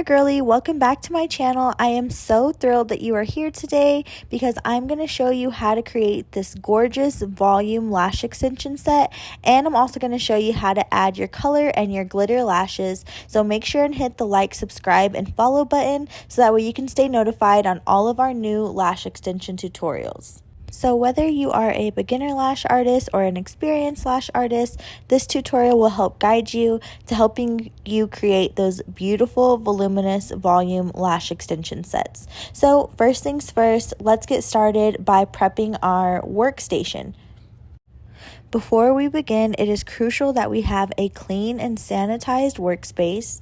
there, girly. Welcome back to my channel. I am so thrilled that you are here today because I'm going to show you how to create this gorgeous volume lash extension set, and I'm also going to show you how to add your color and your glitter lashes. So make sure and hit the like, subscribe, and follow button so that way you can stay notified on all of our new lash extension tutorials. So whether you are a beginner lash artist or an experienced lash artist, this tutorial will help guide you to helping you create those beautiful voluminous volume lash extension sets. So first things first, let's get started by prepping our workstation. Before we begin, it is crucial that we have a clean and sanitized workspace.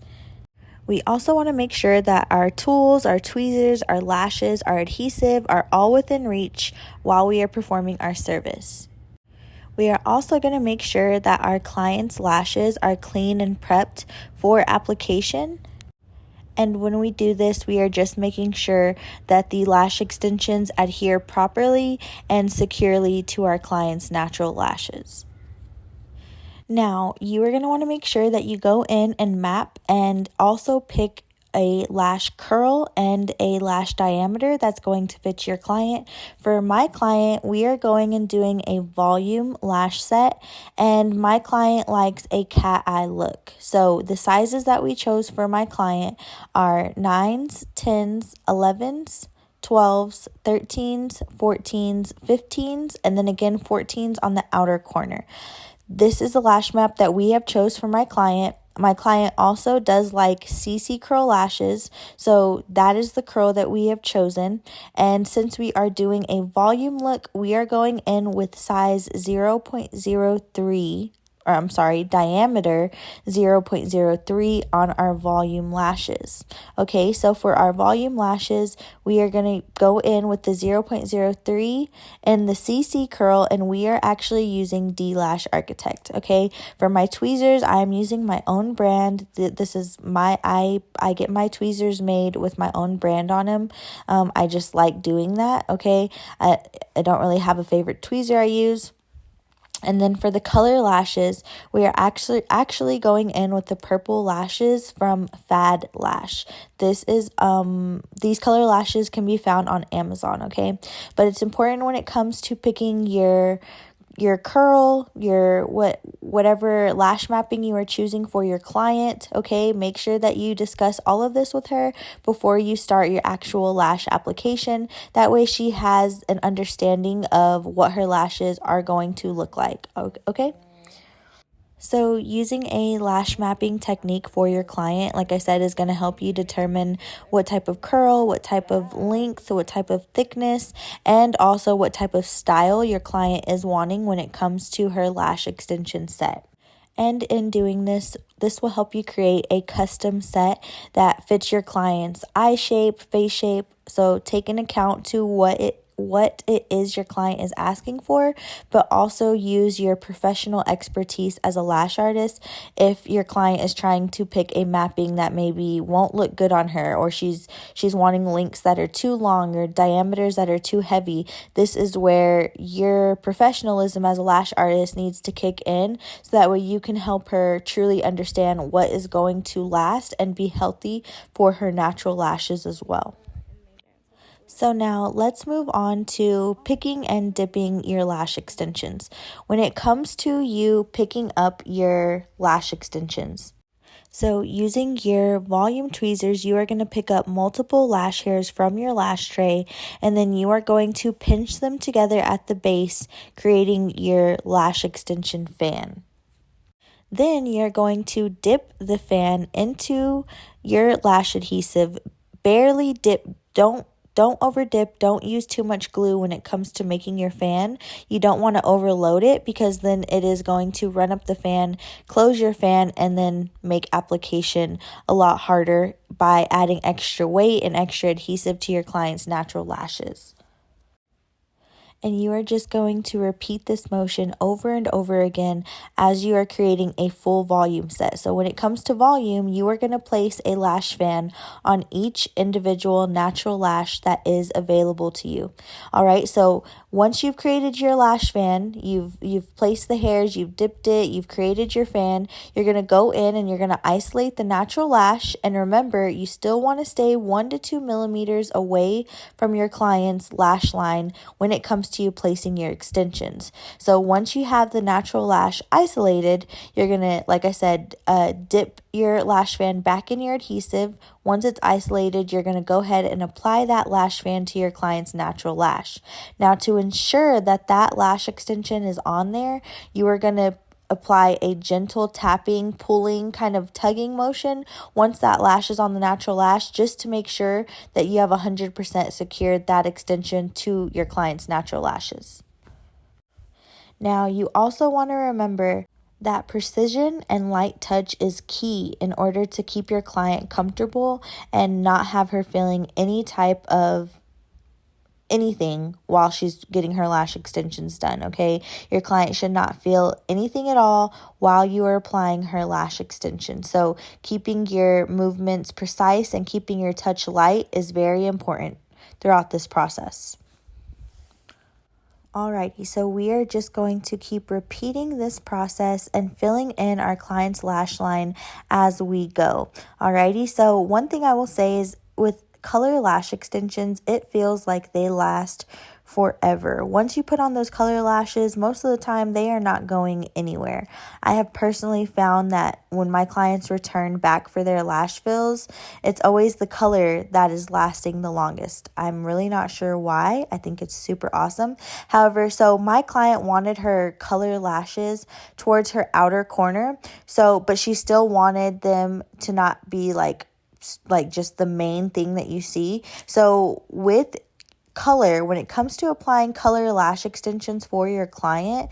We also want to make sure that our tools, our tweezers, our lashes, our adhesive are all within reach while we are performing our service. We are also going to make sure that our client's lashes are clean and prepped for application. And when we do this, we are just making sure that the lash extensions adhere properly and securely to our client's natural lashes. Now, you are going to want to make sure that you go in and map and also pick a lash curl and a lash diameter that's going to fit your client. For my client, we are going and doing a volume lash set, and my client likes a cat eye look. So the sizes that we chose for my client are 9s, 10s, 11s, 12s, 13s, 14s, 15s, and then again 14s on the outer corner. This is the lash map that we have chose for my client. My client also does like CC curl lashes, so that is the curl that we have chosen. And since we are doing a volume look, we are going in with size 0.03, diameter 0.03 on our volume lashes. Okay, so for our volume lashes, we are going to go in with the 0.03 and the CC curl, and we are actually using D-Lash Architect. Okay, for my tweezers, I'm using my own brand. This is I get my tweezers made with my own brand on them. I just like doing that. Okay, I don't really have a favorite tweezer I use. And then for the color lashes, we are actually going in with the purple lashes from Fad Lash. This is these color lashes can be found on Amazon, okay? But it's important when it comes to picking your curl, your whatever lash mapping you are choosing for your client, okay? Make sure that you discuss all of this with her before you start your actual lash application. That way she has an understanding of what her lashes are going to look like, okay? So using a lash mapping technique for your client, like I said, is going to help you determine what type of curl, what type of length, what type of thickness, and also what type of style your client is wanting when it comes to her lash extension set. And in doing this will help you create a custom set that fits your client's eye shape, face shape. So take into account to what it is your client is asking for, but also use your professional expertise as a lash artist if your client is trying to pick a mapping that maybe won't look good on her, or she's wanting lengths that are too long or diameters that are too heavy. This is where your professionalism as a lash artist needs to kick in, so that way you can help her truly understand what is going to last and be healthy for her natural lashes as well. So now let's move on to picking and dipping your lash extensions. When it comes to you picking up your lash extensions, so using your volume tweezers, you are going to pick up multiple lash hairs from your lash tray, and then you are going to pinch them together at the base, creating your lash extension fan. Then you're going to dip the fan into your lash adhesive. Barely dip, don't over dip, don't use too much glue when it comes to making your fan. You don't want to overload it because then it is going to run up the fan, close your fan, and then make application a lot harder by adding extra weight and extra adhesive to your client's natural lashes. And you are just going to repeat this motion over and over again as you are creating a full volume set. So when it comes to volume, you are going to place a lash fan on each individual natural lash that is available to you. All right, so once you've created your lash fan, you've placed the hairs, you've dipped it, you've created your fan, you're going to go in and you're going to isolate the natural lash. And remember, you still want to stay 1 to 2 millimeters away from your client's lash line when it comes to you placing your extensions. So once you have the natural lash isolated, you're going to, like I said, dip your lash fan back in your adhesive. Once it's isolated, you're going to go ahead and apply that lash fan to your client's natural lash. Now, to ensure that that lash extension is on there, you are going to apply a gentle tapping, pulling, kind of tugging motion once that lash is on the natural lash, just to make sure that you have 100% secured that extension to your client's natural lashes. Now, you also want to remember that precision and light touch is key in order to keep your client comfortable and not have her feeling any type of anything while she's getting her lash extensions done, okay? Your client should not feel anything at all while you are applying her lash extension. So keeping your movements precise and keeping your touch light is very important throughout this process. Alrighty, so we are just going to keep repeating this process and filling in our client's lash line as we go. Alrighty, so one thing I will say is with color lash extensions, it feels like they last forever. Once you put on those color lashes, most of the time they are not going anywhere. I have personally found that when my clients return back for their lash fills, it's always the color that is lasting the longest. I'm really not sure why. I think it's super awesome. However, so my client wanted her color lashes towards her outer corner, but she still wanted them to not be like just the main thing that you see. So with color, when it comes to applying color lash extensions for your client,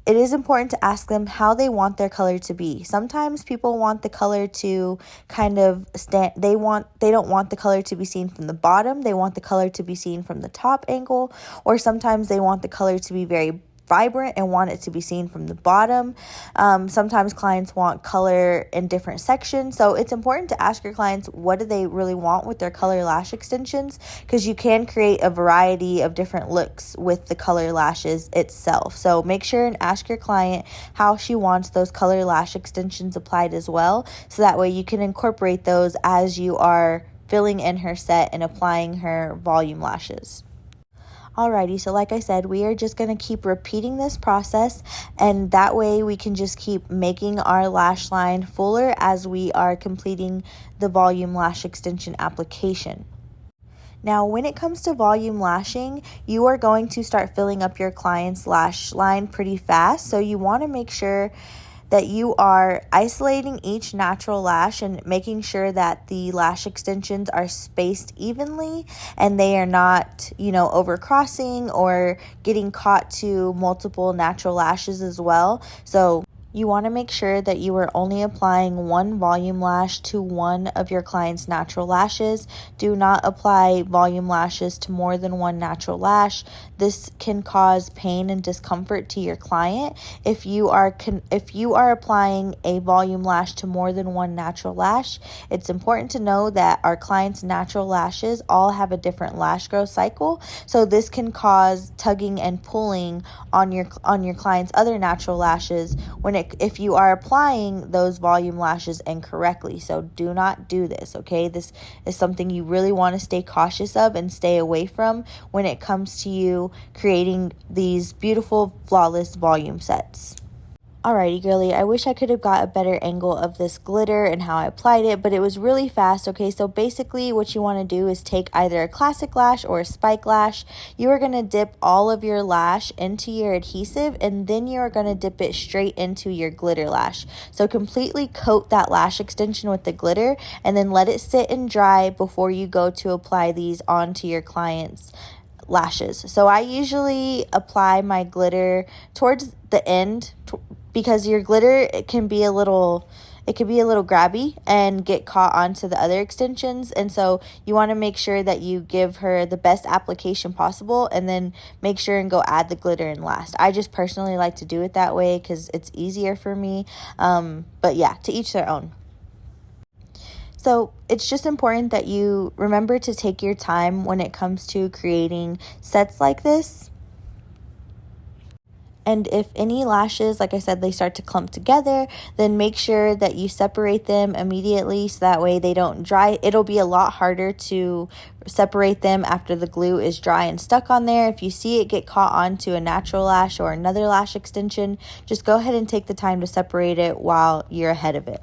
it is important to ask them how they want their color to be. Sometimes people want the color to kind of they don't want the color to be seen from the bottom. They want the color to be seen from the top angle, or sometimes they want the color to be very vibrant and want it to be seen from the bottom. Sometimes clients want color in different sections. So it's important to ask your clients what do they really want with their color lash extensions, because you can create a variety of different looks with the color lashes itself. So make sure and ask your client how she wants those color lash extensions applied as well, so that way you can incorporate those as you are filling in her set and applying her volume lashes. Alrighty, so like I said, we are just going to keep repeating this process, and that way we can just keep making our lash line fuller as we are completing the volume lash extension application. Now, when it comes to volume lashing, you are going to start filling up your client's lash line pretty fast, so you want to make sure that you are isolating each natural lash and making sure that the lash extensions are spaced evenly and they are not, overcrossing or getting caught to multiple natural lashes as well. So you want to make sure that you are only applying one volume lash to one of your client's natural lashes. Do not apply volume lashes to more than one natural lash. This can cause pain and discomfort to your client. If you are applying a volume lash to more than one natural lash, it's important to know that our clients' natural lashes all have a different lash growth cycle. So this can cause tugging and pulling on your client's other natural lashes if you are applying those volume lashes incorrectly. So do not do this, okay? This is something you really want to stay cautious of and stay away from when it comes to you creating these beautiful, flawless volume sets. Alrighty, girly, I wish I could have got a better angle of this glitter and how I applied it, but it was really fast, okay? So basically what you want to do is take either a classic lash or a spike lash. You are going to dip all of your lash into your adhesive, and then you are going to dip it straight into your glitter lash. So completely coat that lash extension with the glitter, and then let it sit and dry before you go to apply these onto your client's lashes. So I usually apply my glitter towards the end, because your glitter, it can be a little, it could be a little grabby and get caught onto the other extensions. And so you want to make sure that you give her the best application possible, and then make sure and go add the glitter in last. I just personally like to do it that way because it's easier for me. But yeah, to each their own. So it's just important that you remember to take your time when it comes to creating sets like this. And if any lashes, like I said, they start to clump together, then make sure that you separate them immediately so that way they don't dry. It'll be a lot harder to separate them after the glue is dry and stuck on there. If you see it get caught onto a natural lash or another lash extension, just go ahead and take the time to separate it while you're ahead of it.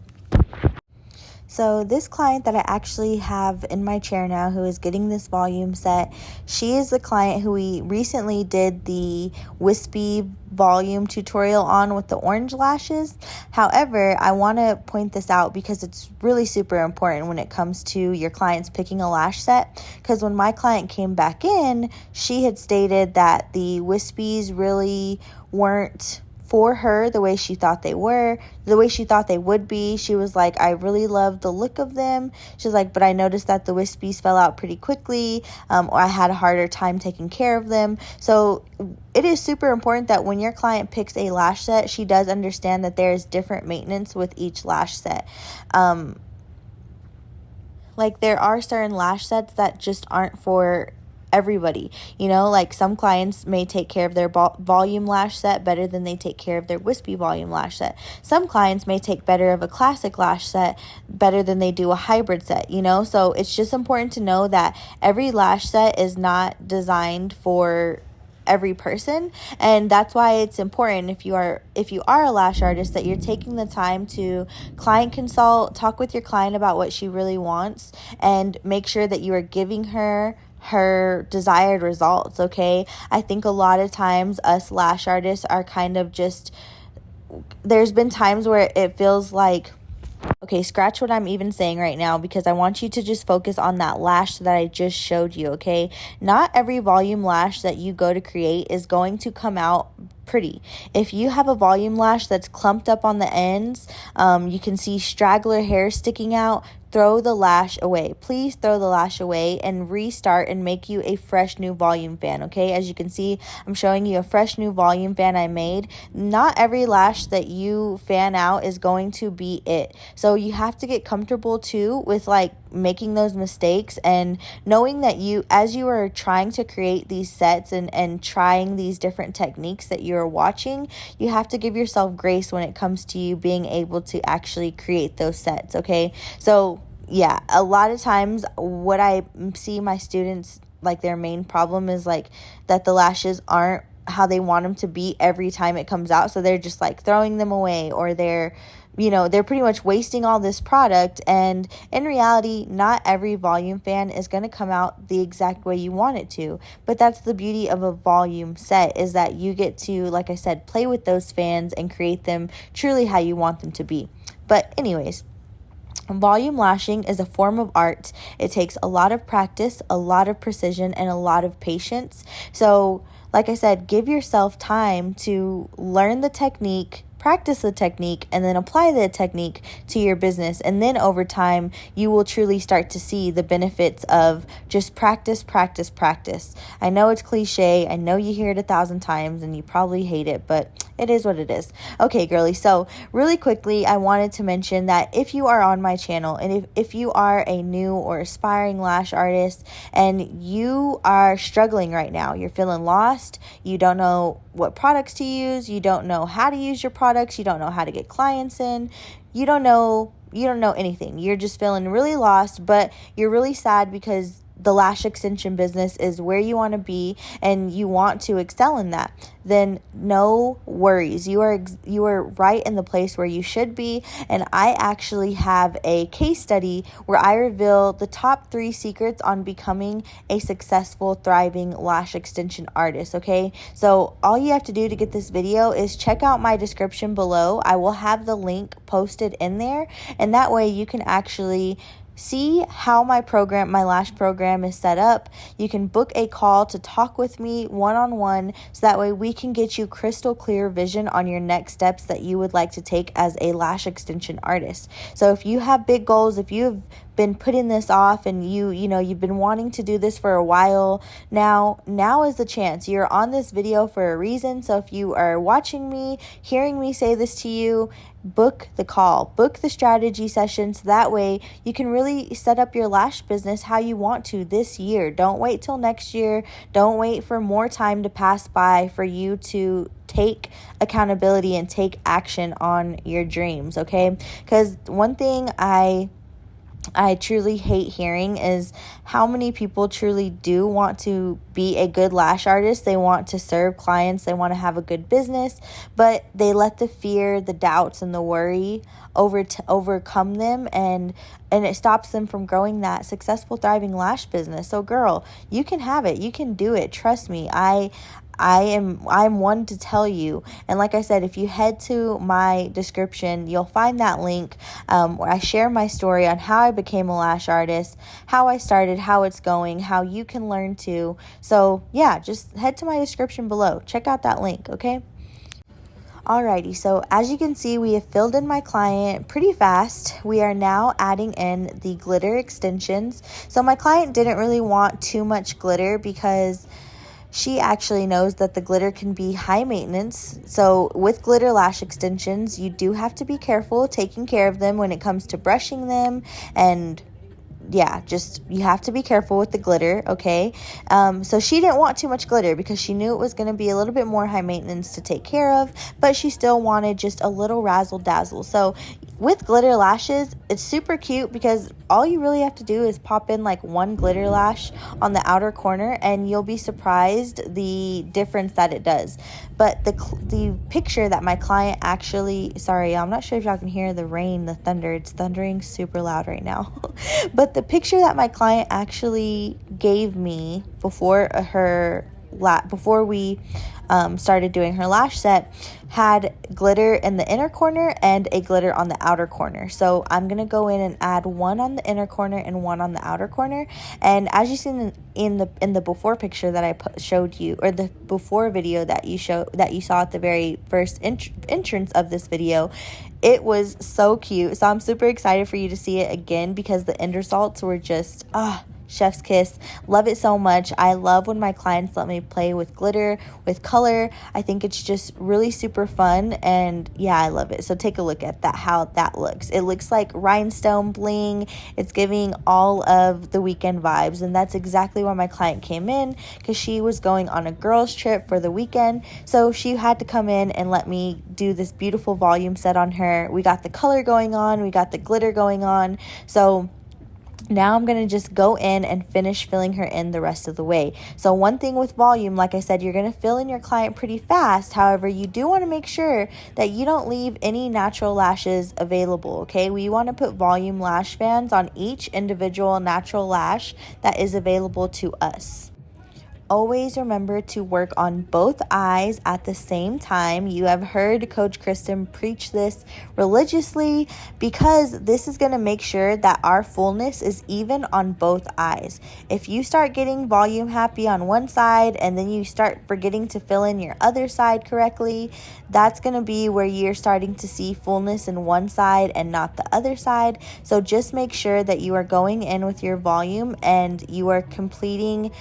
So this client that I actually have in my chair now, who is getting this volume set, she is the client who we recently did the wispy volume tutorial on with the orange lashes. However, I want to point this out because it's really super important when it comes to your clients picking a lash set. Because when my client came back in, she had stated that the wispies really weren't for her the way she thought they were, the way she thought they would be. She was like, I really love the look of them. She's like, but I noticed that the wispies fell out pretty quickly, or I had a harder time taking care of them. So it is super important that when your client picks a lash set, she does understand that there is different maintenance with each lash set. Like there are certain lash sets that just aren't for everybody. You know, like some clients may take care of their volume lash set better than they take care of their wispy volume lash set. Some clients may take better of a classic lash set better than they do a hybrid set, you know? So it's just important to know that every lash set is not designed for every person, and that's why it's important if you are a lash artist that you're taking the time to client consult, talk with your client about what she really wants, and make sure that you are giving her desired results. Okay, I think a lot of times us lash artists are kind of just, there's been times where it feels like, okay, scratch what I'm even saying right now, because I want you to just focus on that lash that I just showed you, okay? Not every volume lash that you go to create is going to come out pretty. If you have a volume lash that's clumped up on the ends, you can see straggler hair sticking out, throw the lash away. Please throw the lash away and restart and make you a fresh new volume fan, okay? As you can see, I'm showing you a fresh new volume fan I made. Not every lash that you fan out is going to be it. So you have to get comfortable too with like making those mistakes, and knowing that you, as you are trying to create these sets and trying these different techniques that you're watching, you have to give yourself grace when it comes to you being able to actually create those sets, okay? So yeah, a lot of times what I see my students, like their main problem is like that the lashes aren't how they want them to be every time it comes out. So they're just like throwing them away, or they're pretty much wasting all this product. And in reality, not every volume fan is going to come out the exact way you want it to. But that's the beauty of a volume set, is that you get to, like I said, play with those fans and create them truly how you want them to be. But anyways, volume lashing is a form of art. It takes a lot of practice, a lot of precision, and a lot of patience. So, like I said, give yourself time to learn the technique, practice the technique, and then apply the technique to your business. And then over time, you will truly start to see the benefits of just practice, practice, practice. I know it's cliche. I know you hear it 1,000 times and you probably hate it, but it is what it is. Okay, girly. So really quickly, I wanted to mention that if you are on my channel, and if you are a new or aspiring lash artist and you are struggling right now, you're feeling lost, you don't know what products to use, you don't know how to use your products, you don't know how to get clients in, you don't know anything. You're just feeling really lost, but you're really sad because the lash extension business is where you want to be and you want to excel in that. Then no worries. You are right in the place where you should be. And I actually have a case study where I reveal the top 3 secrets on becoming a successful, thriving lash extension artist. Okay, so all you have to do to get this video is check out my description below. I will have the link posted in there, and that way you can actually see how my lash program is set up, you can book a call to talk with me one-on-one, so that way we can get you crystal clear vision on your next steps that you would like to take as a lash extension artist. So if you have big goals, if you've been putting this off and you've been wanting to do this for a while, now is the chance. You're on this video for a reason. So if you are watching me, hearing me say this to you, book the call, book the strategy session, so that way you can really set up your lash business how you want to this year. Don't wait till next year. Don't wait for more time to pass by for you to take accountability and take action on your dreams, okay? Because one thing I truly hate hearing is how many people truly do want to be a good lash artist. They want to serve clients. They want to have a good business, but they let the fear, the doubts, and the worry overcome them, and it stops them from growing that successful, thriving lash business. So girl, you can have it. You can do it. Trust me. I'm one to tell you. And like I said, if you head to my description, you'll find that link where I share my story on how I became a lash artist, how I started, how it's going, how you can learn too. So yeah, just head to my description below. Check out that link, okay? Alrighty, so as you can see, we have filled in my client pretty fast. We are now adding in the glitter extensions. So my client didn't really want too much glitter because she actually knows that the glitter can be high maintenance. So with glitter lash extensions, you do have to be careful taking care of them when it comes to brushing them, and yeah, just you have to be careful with the glitter, okay? So she didn't want too much glitter because she knew it was going to be a little bit more high maintenance to take care of, but she still wanted just a little razzle dazzle. So with glitter lashes, it's super cute because all you really have to do is pop in like one glitter lash on the outer corner and you'll be surprised the difference that it does. But the picture that my client actually, sorry, I'm not sure if y'all can hear the rain, the thunder. It's thundering super loud right now. But the picture that my client actually gave me before we started doing her lash set had glitter in the inner corner and a glitter on the outer corner. So I'm going to go in and add one on the inner corner and one on the outer corner. And as you seen in the before picture that I showed you, or the before video that you saw at the very first entrance of this video, it was so cute. So I'm super excited for you to see it again because the end results were just chef's kiss. Love it so much. I love when my clients let me play with glitter, with color. I think it's just really super fun, and yeah, I love it. So take a look at that, how that looks. It looks like rhinestone bling. It's giving all of the weekend vibes, and that's exactly why my client came in, because she was going on a girls trip for the weekend. So she had to come in and let me do this beautiful volume set on her. We got the color going on, we got the glitter going on. So now I'm going to just go in and finish filling her in the rest of the way. So one thing with volume, like I said, you're going to fill in your client pretty fast. However, you do want to make sure that you don't leave any natural lashes available, okay? We want to put volume lash bands on each individual natural lash that is available to us. Always remember to work on both eyes at the same time. You have heard Coach Kristen preach this religiously because this is going to make sure that our fullness is even on both eyes. If you start getting volume happy on one side and then you start forgetting to fill in your other side correctly, that's going to be where you're starting to see fullness in one side and not the other side. So just make sure that you are going in with your volume and you are completing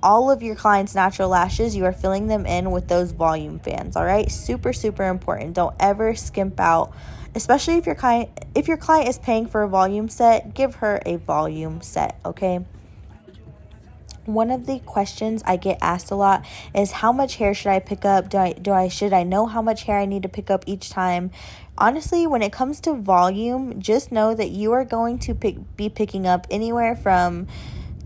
all of your clients' natural lashes. You are filling them in with those volume fans, all right? Super, super important. Don't ever skimp out, especially if your client is paying for a volume set, give her a volume set, okay? One of the questions I get asked a lot is how much hair should I pick up? Should I know how much hair I need to pick up each time? Honestly, when it comes to volume, just know that you are going to be picking up anywhere from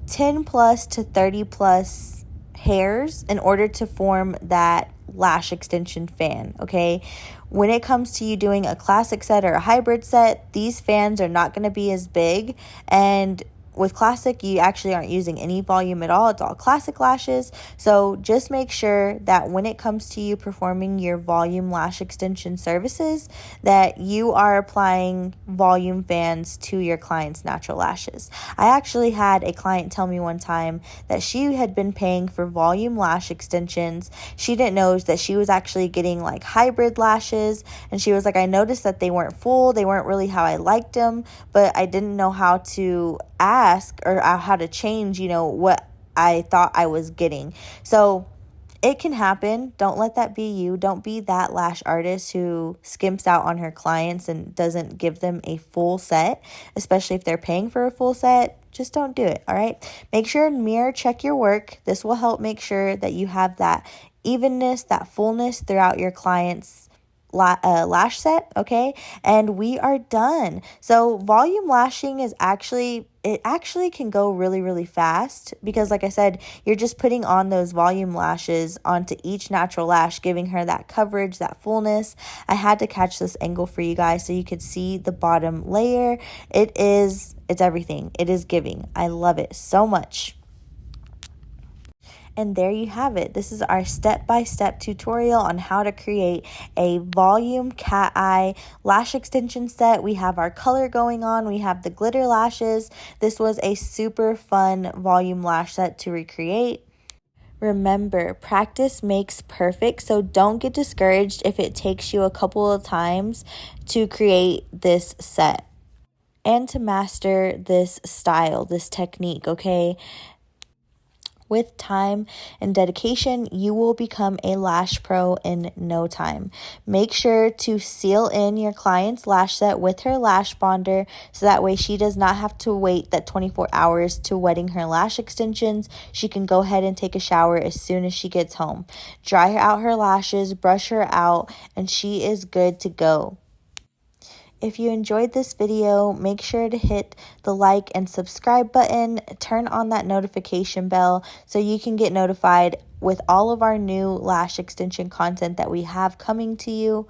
10 plus to 30 plus hairs in order to form that lash extension fan, okay? When it comes to you doing a classic set or a hybrid set, these fans are not going to be as big, and with classic, you actually aren't using any volume at all. It's all classic lashes. So just make sure that when it comes to you performing your volume lash extension services, that you are applying volume fans to your client's natural lashes. I actually had a client tell me one time that she had been paying for volume lash extensions. She didn't know that she was actually getting like hybrid lashes, and she was like, I noticed that they weren't full, they weren't really how I liked them, but I didn't know how to ask or how to change, what I thought I was getting. So it can happen. Don't let that be you. Don't be that lash artist who skimps out on her clients and doesn't give them a full set, especially if they're paying for a full set. Just don't do it, all right? Make sure and mirror check your work. This will help make sure that you have that evenness, that fullness throughout your clients' lash set, okay? And we are done. So volume lashing is actually can go really, really fast because, like I said, you're just putting on those volume lashes onto each natural lash, giving her that coverage, that fullness. I had to catch this angle for you guys so you could see the bottom layer. It's everything. It is giving. I love it so much. And there you have it. This is our step-by-step tutorial on how to create a volume cat eye lash extension set. We have our color going on. We have the glitter lashes. This was a super fun volume lash set to recreate. Remember, practice makes perfect, so don't get discouraged if it takes you a couple of times to create this set and to master this style, this technique, okay? With time and dedication, you will become a lash pro in no time. Make sure to seal in your client's lash set with her lash bonder so that way she does not have to wait that 24 hours to wetting her lash extensions. She can go ahead and take a shower as soon as she gets home. Dry out her lashes, brush her out, and she is good to go. If you enjoyed this video, make sure to hit the like and subscribe button, turn on that notification bell so you can get notified with all of our new lash extension content that we have coming to you.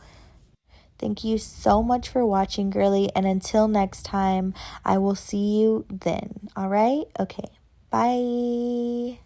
Thank you so much for watching, girly, and until next time, I will see you then. All right? Okay. Bye.